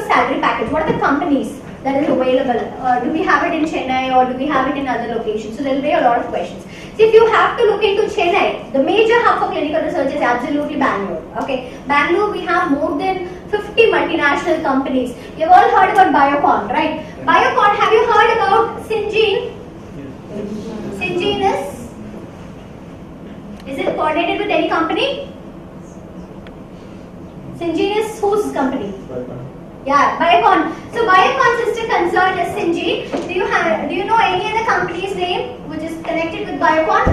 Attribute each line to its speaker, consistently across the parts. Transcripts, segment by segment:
Speaker 1: salary package? What are the companies that is available? Do we have it in Chennai or do we have it in other locations? So there will be a lot of questions. So if you have to look into Chennai, the major hub for clinical research is absolutely Bangalore. Okay, Bangalore we have more than 50 multinational companies. You've all heard about Biocon, right? Biocon, have you heard about Syngene? Syngene is it coordinated with any company? Syngene is whose company? Yeah, Biocon. So Biocon's sister concern is Syngene. Do you know any other company's name which is connected with Biocon?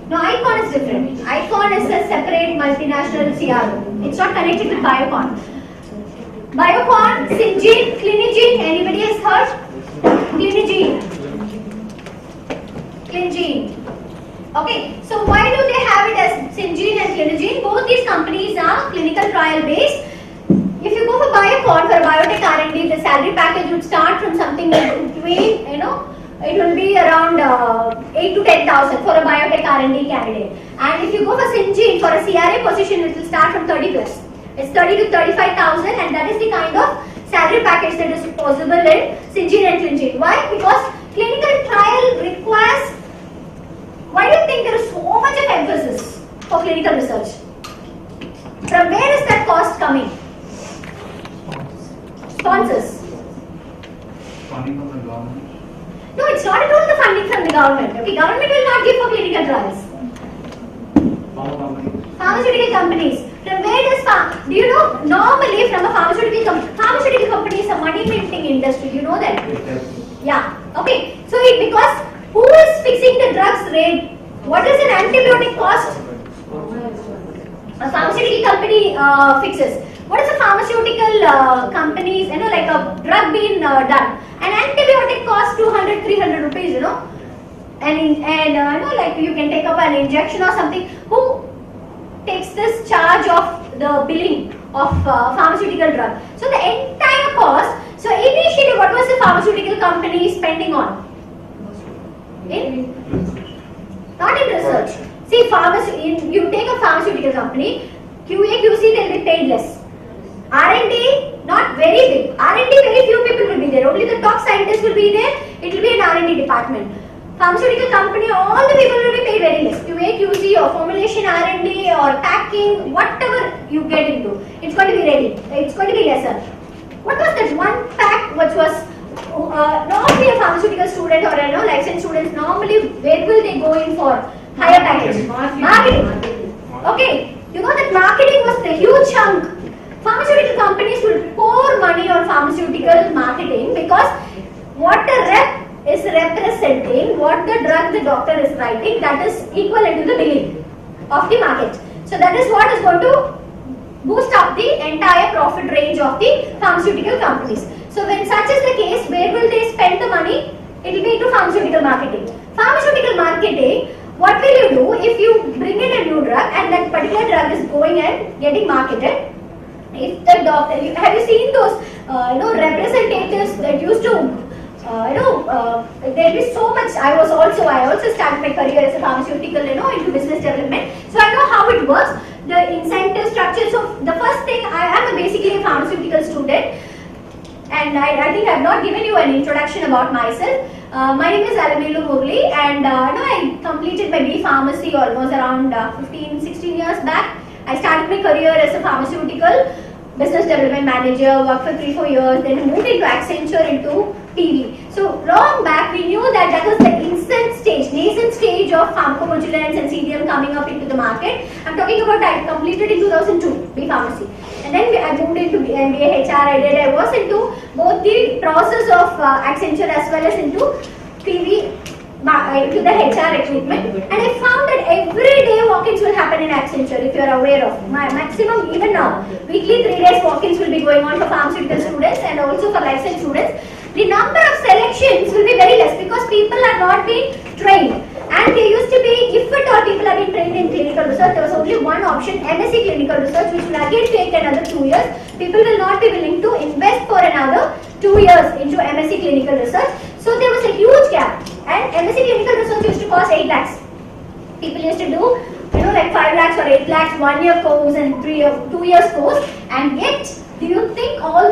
Speaker 1: No, Icon is different. Icon is a separate multinational CRO. It's not connected with Biocon. Biocon, Syngene, Clinigene. Anybody has heard? Clinigene. Okay, so why do they have it as Syngene and Clinigene? Both these companies are clinical trial based. If you go for Biocon, for biotech R&D, the salary package would start from something between, it will be around 8 to 10,000 for a biotech R&D candidate. And if you go for Syngene, for a CRA position, it will start from 30 plus. It's 30 to 35,000, and that is the kind of salary package that is possible in Syngene and Clinigene. Why? Because clinical trial requires, why do you think there is so much of emphasis for clinical research? From where is that cost coming? Sponsors.
Speaker 2: Funding from the government?
Speaker 1: No, it's not at all the funding from the government. Okay, government will not give for clinical trials. Pharmaceutical companies. From where does do you know? Normally, from a pharmaceutical company is a money minting industry. You know that? Yeah. Okay. So because who is fixing the drugs rate? What is an antibiotic cost? A pharmaceutical company fixes. What is a pharmaceutical companies, like a drug being done? An antibiotic costs 200, 300 rupees, and like you can take up an injection or something. Who takes this charge of the billing of pharmaceutical drug? So the entire cost. So initially, what was the pharmaceutical company spending on? Not in research. See, you take a pharmaceutical company, QA, QC, they'll be paid less. R&D, not very big. R&D, very few people will be there. Only the top scientists will be there. It will be an R&D department. Pharmaceutical company, all the people will be paid very less. QA, QC or formulation R&D or packing, whatever you get into, it's going to be ready. It's going to be lesser. What was that one fact which was normally a pharmaceutical student or licensed students, normally where will they go in for higher package? Marketing. Okay, you know that marketing was the huge chunk. Pharmaceutical companies will pour money on pharmaceutical marketing because what the rep is representing, what the drug the doctor is writing, that is equivalent to the billing of the market. So that is what is going to boost up the entire profit range of the pharmaceutical companies. So when such is the case, where will they spend the money? It will be into pharmaceutical marketing. Pharmaceutical marketing, what will you do if you bring in a new drug and that particular drug is going and getting marketed? If the doctor, have you seen those representatives that used to there'll be so much. I also started my career as a pharmaceutical, into business development. So I know how it works, the incentive structure. So the first thing, I am basically a pharmaceutical student, and I think I've not given you an introduction about myself. My name is Alamelu Murli, and I completed my B Pharmacy almost around 15-16 years back. I started my career as a pharmaceutical business development manager, worked for 3-4 years, then moved into Accenture into TV. So long back, we knew that was the nascent stage of pharmacovigilance and CDM coming up into the market. I'm talking about I completed in 2002, B Pharmacy. And then I moved into MBA HR. I was into both the process of Accenture as well as into TV, into the HR recruitment. And I found that every day walk-ins will happen in Accenture, if you are aware of. My maximum, even now, weekly 3 days walk-ins will be going on for pharmaceutical students and also for life science students. The number of selections will be very less because people are not being trained. And there used to be, if at all people are being trained in clinical research, there was only one option, MSc clinical research, which will again take another 2 years. People will not be willing to invest for another 2 years into MSc clinical research. So there was a huge gap. And MSc clinical research used to cost 8 lakhs. People used to do, like 5 lakhs or 8 lakhs, 1 year course and 2 years course. And yet, do you think all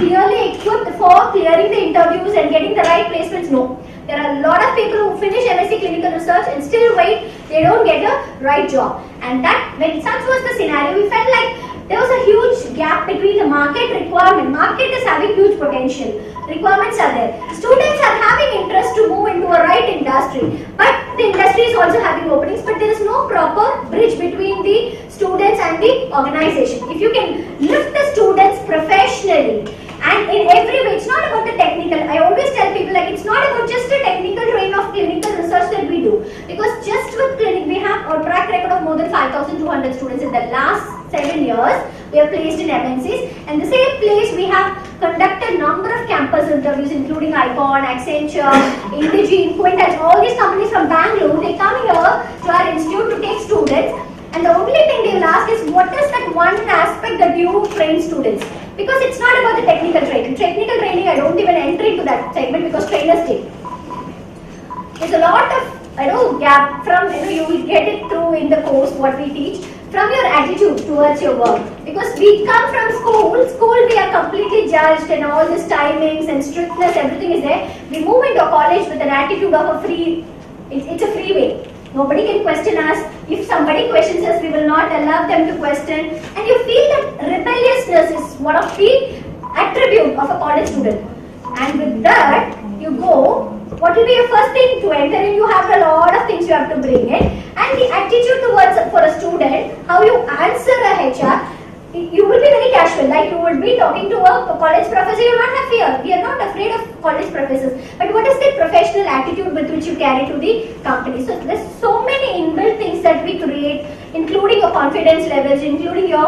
Speaker 1: clearly equipped for clearing the interviews and getting the right placements? No. There are a lot of people who finish MSc clinical research and still wait, they don't get a right job. And that, when such was the scenario, we felt like there was a huge gap between the market requirement. Market is having huge potential. Requirements are there. Students are having interest to move into a right industry. But the industry is also having openings, but there is no proper bridge between the students and the organization. If you can lift the students professionally, and in every way, it's not about the technical. I always tell people, like, it's not about just a technical train of clinical research that we do. Because just with clinic, we have a track record of more than 5,200 students in the last 7 years. We are placed in MNCs. And the same place, we have conducted number of campus interviews, including Icon, Accenture, Indegene, Quintel, all these companies from Bangalore. They come here to our institute to take students. And the only thing they will ask is, what is that one aspect that you train students? Because it's not about the technical training. Technical training, I don't even enter into that segment because trainers take. There's a lot of gap from, you will get it through in the course what we teach, from your attitude towards your work. Because we come from school we are completely judged and all this timings and strictness, everything is there. We move into a college with an attitude of a free, it's a free way. Nobody can question us. If somebody questions us, we will not allow them to question. And you feel that rebelliousness is one of the attributes of a college student. And with that, you go, what will be your first thing to enter in? You have a lot of things you have to bring in. And the attitude towards for a student, how you answer a HR, you will be very casual, like you will be talking to a college professor, you will not have fear. We are not afraid of college professors. But what is the professional attitude with which you carry to the company? So there's so many inbuilt things that we create, including your confidence levels, including your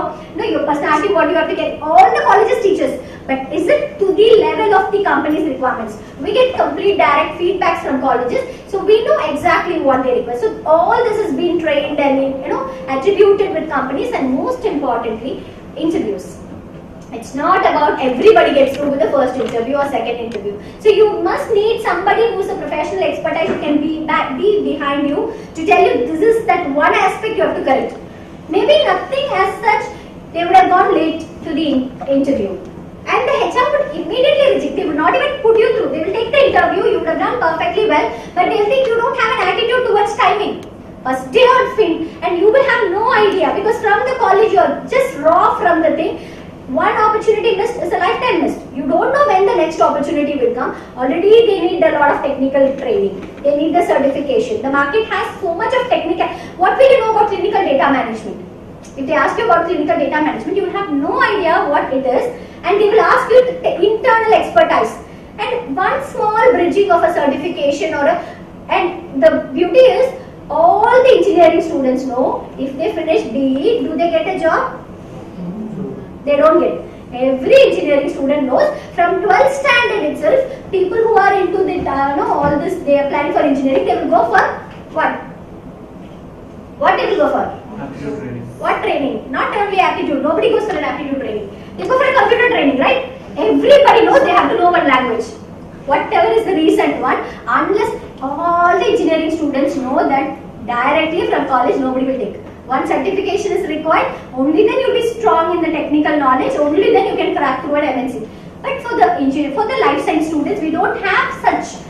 Speaker 1: personality, what you have to get. All the colleges teach us. But is it to the level of the company's requirements? We get complete direct feedbacks from colleges, so we know exactly what they require. So all this has been trained and attributed with companies, and most importantly, interviews. It's not about everybody gets through with the first interview or second interview. So you must need somebody who's a professional expertise who can be behind you to tell you this is that one aspect you have to correct. Maybe nothing as such, they would have gone late to the interview. And the HR would immediately reject. They would not even put you through. They will take the interview, you would have done perfectly well, but they'll think you don't have an attitude towards timing. First day or fin, and you will have no idea because from the college you are just raw from the thing. One opportunity missed is a lifetime missed. You don't know when the next opportunity will come. Already they need a lot of technical training. They need the certification. The market has so much of technical. What will you know about clinical data management? If they ask you about clinical data management, you will have no idea what it is, and they will ask you the internal expertise. And one small bridging of a certification and the beauty is, all the engineering students know if they finish BE, do they get a job? They don't get. Every engineering student knows from 12th standard itself, people who are into the all this, they are planning for engineering, they will go for what? What they will go for?
Speaker 2: Aptitude training.
Speaker 1: What training? Not only aptitude. Nobody goes for an aptitude training. They go for a computer training, right? Everybody knows they have to know one language. Whatever is the recent one, unless all the engineering students know that directly from college nobody will take. One certification is required, only then you'll be strong in the technical knowledge, only then you can crack through an MNC. But for the life science students, we don't have such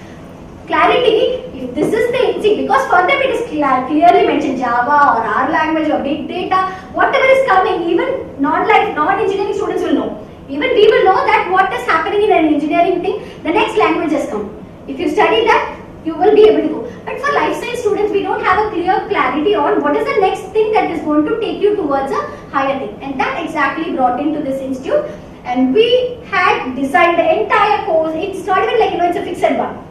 Speaker 1: clarity. If this is because for them it is clearly mentioned Java or R language or big data, whatever is coming, even non-engineering students will know. Even we will know that what is happening in an engineering thing, the next language has come. If you study that, you will be able to go. But for life science students, we don't have a clear clarity on what is the next thing that is going to take you towards a higher thing. And that exactly brought into this institute. And we had designed the entire course. It's not even like, it's a fixed one.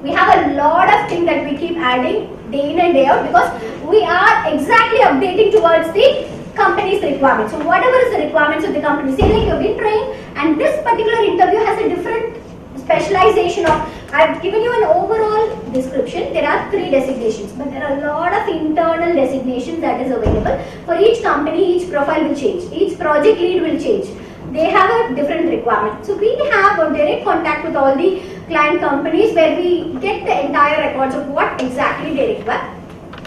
Speaker 1: We have a lot of things that we keep adding day in and day out because we are exactly updating towards the company's requirements. So whatever is the requirements of the company, say like you've been trained and this particular interview has a different specialization of, I've given you an overall description. There are 3 designations, but there are a lot of internal designations that is available. For each company, each profile will change. Each project lead will change. They have a different requirement. So we have a direct contact with all the client companies where we get the entire records of what exactly they require.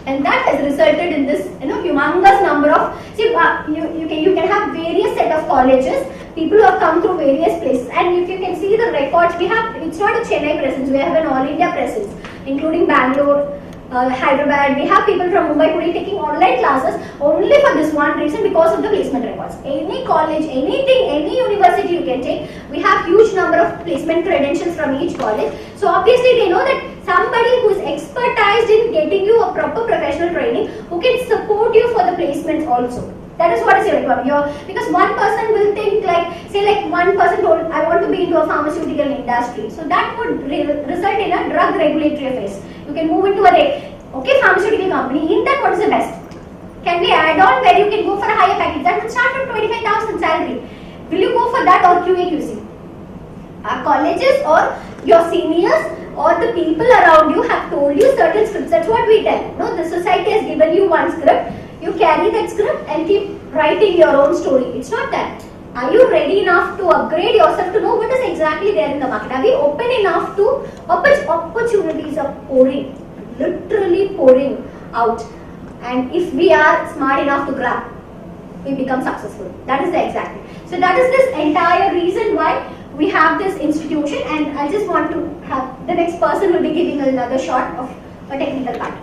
Speaker 1: And that has resulted in this humongous number of, see, you can have various set of colleges. people who have come through various places. And if you can see the records, we have, it's not a Chennai presence, we have an all India presence, including Bangalore, Hyderabad. We have people from Mumbai, Pune taking online classes only for this one reason, because of the placement records. Any college, anything, any university you can take, we have huge number of placement credentials from each college. So obviously they know that somebody who is expertised in getting you a proper professional training, who can support you for the placements also. That is what is your requirement. Because one person will think like, say like one person told, I want to be into a pharmaceutical industry. So that would result in a drug regulatory affairs. You can move into a pharmaceutical company. In that, what is the best? Can we add on where you can go for a higher package? That would start from 25,000 salary. Will you go for that or QA/QC? Our colleges or your seniors or the people around you have told you certain scripts. That's what we tell. No, the society has given you one script. You carry that script and keep writing your own story. It's not that. Are you ready enough to upgrade yourself to know what is exactly there in the market? Are we open enough to opportunities are pouring, literally pouring out. And if we are smart enough to grab, we become successful. That is the exact thing. So that is this entire reason why we have this institution, and I just want to have the next person will be giving another shot of a technical part.